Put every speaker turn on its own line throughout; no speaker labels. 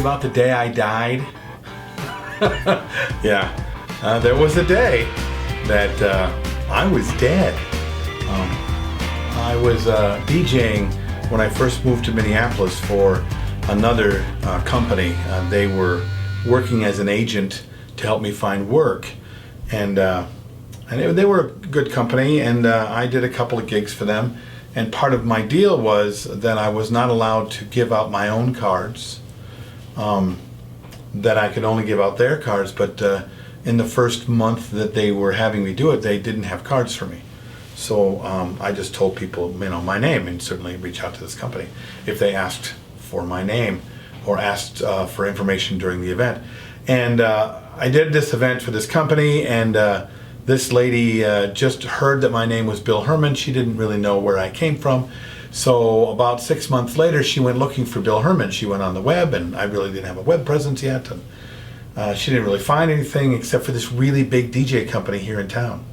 about the day I died? Yeah, there was a day that I was dead. I was DJing when I first moved to Minneapolis for another company. They were working as an agent to help me find work, and they were a good company, and I did a couple of gigs for them. And part of my deal was that I was not allowed to give out my own cards, that I could only give out their cards, but in the first month that they were having me do it, they didn't have cards for me. So I just told people, my name, and certainly reach out to this company if they asked for my name or asked for information during the event. And I did this event for this company, and this lady just heard that my name was Bill Hermann. She didn't really know where I came from. So about 6 months later, she went looking for Bill Hermann. She went on the web, and I really didn't have a web presence yet. And she didn't really find anything except for this really big DJ company here in town.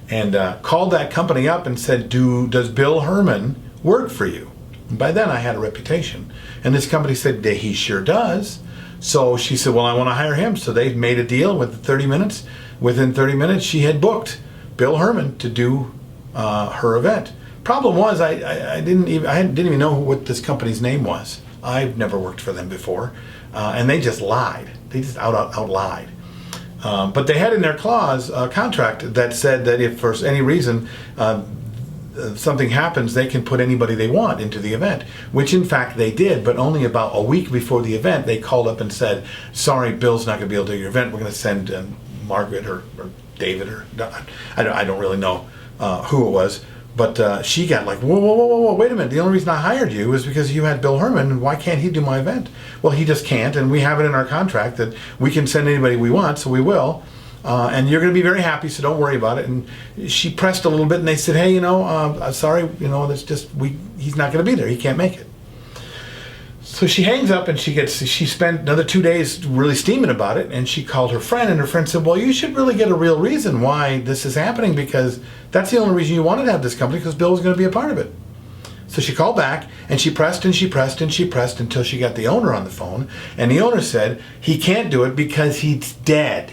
And called that company up and said, does Bill Hermann work for you? And by then I had a reputation. And this company said, he sure does. So she said, well, I want to hire him. So they made a deal with 30 minutes. Within 30 minutes, she had booked Bill Hermann to do her event. Problem was, I didn't even know what this company's name was. I've never worked for them before, and they just lied. They just out lied. But they had in their clause a contract that said that if for any reason something happens, they can put anybody they want into the event, which in fact they did. But only about a week before the event, they called up and said, "Sorry, Bill's not going to be able to do your event. We're going to send Margaret or David or I don't really know who it was." But she got like, whoa, wait a minute. The only reason I hired you is because you had Bill Hermann, and why can't he do my event? Well, he just can't, and we have it in our contract that we can send anybody we want, so we will. And you're going to be very happy, so don't worry about it. And she pressed a little bit, and they said, hey, sorry, that's just, he's not going to be there. He can't make it. So she hangs up, and she spent another 2 days really steaming about it, and she called her friend, and her friend said, well, you should really get a real reason why this is happening, because that's the only reason you wanted to have this company, because Bill was going to be a part of it. So she called back, and she pressed and she pressed and she pressed until she got the owner on the phone, and the owner said he can't do it because he's dead.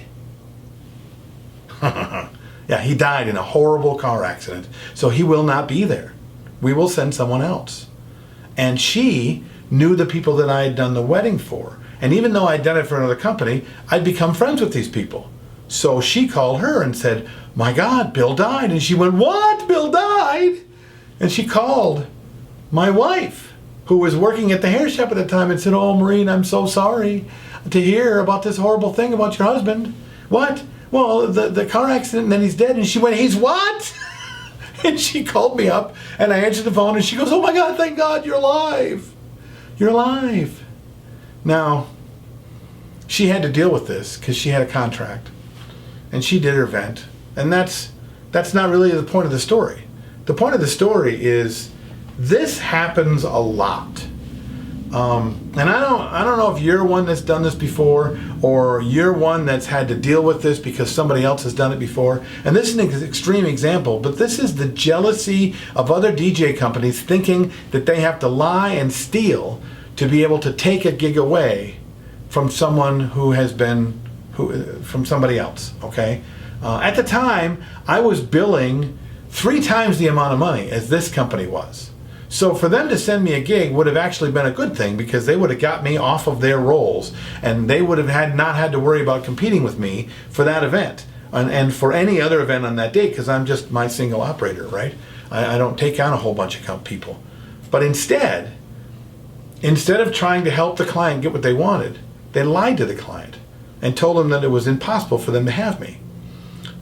Yeah, he died in a horrible car accident, so he will not be there. We will send someone else. And she knew the people that I had done the wedding for. And even though I'd done it for another company, I'd become friends with these people. So she called her and said, my God, Bill died. And she went, what? Bill died? And she called my wife, who was working at the hair shop at the time, and said, oh, Maureen, I'm so sorry to hear about this horrible thing about your husband. What? Well, the car accident, and then he's dead. And she went, he's what? And she called me up, and I answered the phone, and she goes, oh my God, thank God you're alive. You're alive. Now, she had to deal with this because she had a contract, and she did her event, and that's not really the point of the story. The point of the story is this happens a lot. And I don't know if you're one that's done this before, or you're one that's had to deal with this because somebody else has done it before. And this is an extreme example, but this is the jealousy of other DJ companies thinking that they have to lie and steal to be able to take a gig away from someone from somebody else, okay? At the time, I was billing 3 times the amount of money as this company was. So for them to send me a gig would have actually been a good thing, because they would have got me off of their rolls, and they would have not had to worry about competing with me for that event and for any other event on that date, because I'm just my single operator, right? I don't take on a whole bunch of people. But instead of trying to help the client get what they wanted, they lied to the client and told them that it was impossible for them to have me.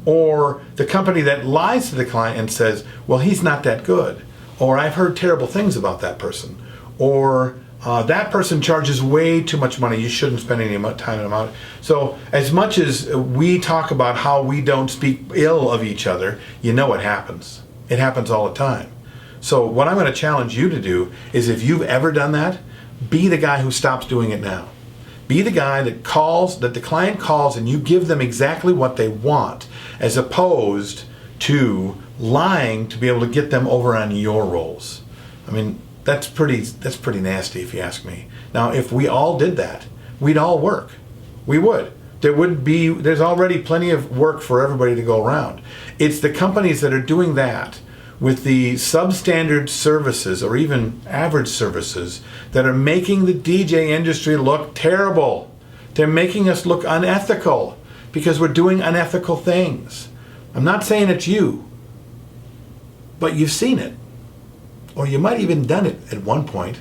Or the company that lies to the client and says, well, he's not that good. Or I've heard terrible things about that person. Or that person charges way too much money. You shouldn't spend any time on it. So as much as we talk about how we don't speak ill of each other, you know what happens. It happens all the time. So what I'm going to challenge you to do is, if you've ever done that, be the guy who stops doing it now. Be the guy that the client calls, and you give them exactly what they want, as opposed to lying to be able to get them over on your rolls. I mean, that's pretty nasty if you ask me. Now, if we all did that, we'd all work. We would. There's already plenty of work for everybody to go around. It's the companies that are doing that with the substandard services or even average services that are making the DJ industry look terrible. They're making us look unethical because we're doing unethical things. I'm not saying it's you, but you've seen it. Or you might even done it at one point.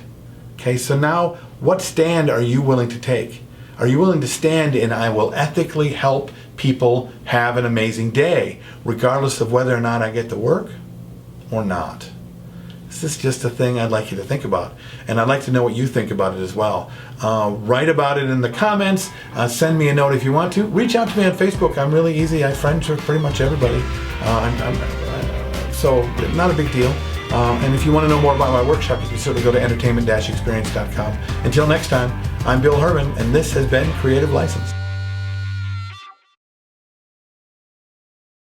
Okay, so now what stand are you willing to take? Are you willing to stand in, I will ethically help people have an amazing day, regardless of whether or not I get to work or not? This is just a thing I'd like you to think about. And I'd like to know what you think about it as well. Write about it in the comments. Send me a note if you want to. Reach out to me on Facebook. I'm really easy. I friend with pretty much everybody. So not a big deal. And if you want to know more about my workshop, you can certainly go to entertainment-experience.com. Until next time, I'm Bill Hermann, and this has been Creative License.